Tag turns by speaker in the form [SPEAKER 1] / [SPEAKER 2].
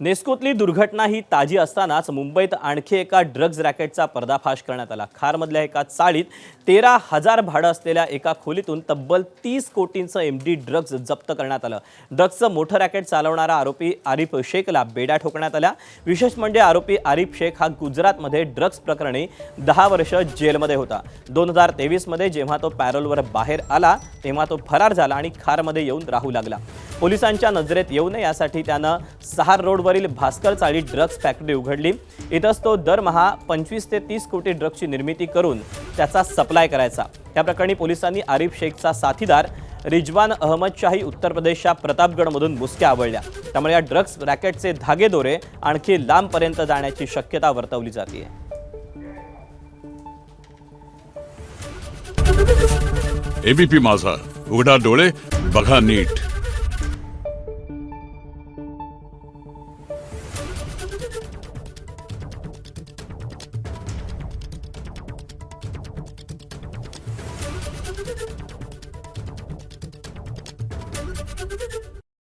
[SPEAKER 1] नेस्कोतली दुर्घटना ही ताजी असतानाच मुंबईत आणखी एका ड्रग्ज रॅकेटचा पर्दाफाश करण्यात आला। खारमधल्या एका चाळीत 13,000 भाडं असलेल्या एका खोलीतून तब्बल 30 कोटींचं एमडी ड्रग्ज जप्त करण्यात आलं। ड्रग्जचं मोठं रॅकेट चालवणारा आरोपी आरिफ शेखला बेड्या ठोकण्यात आल्या। विशेष म्हणजे आरोपी आरिफ शेख हा गुजरातमध्ये ड्रग्ज प्रकरणी 10 वर्ष जेलमध्ये होता। 2023 मध्ये जेव्हा तो पॅरोलवर बाहेर आला तेव्हा तो फरार झाला आणि खारमध्ये येऊन राहू लागला। पोलिसांच्या नजरेत येऊ नये यासाठी त्यानं सहार रोडवरील भास्कर चाळीत ड्रग्ज फॅक्टरी उघडली। इथंच तो दरमहा 25 ते 30 कोटी ड्रग्जची निर्मिती करून त्याचा सप्लाय करायचा। या प्रकरणी पोलिसांनी आरिफ शेखचा साथीदार रिजवान अहमद शाही उत्तर प्रदेशच्या प्रतापगडमधून मुसक्या आवळल्या। त्यामुळे या ड्रग्ज रॅकेटचे धागेदोरे आणखी लांबपर्यंत जाण्याची शक्यता वर्तवली जाते।
[SPEAKER 2] एबीपी माझा, उघडा डोळे बघा नीट।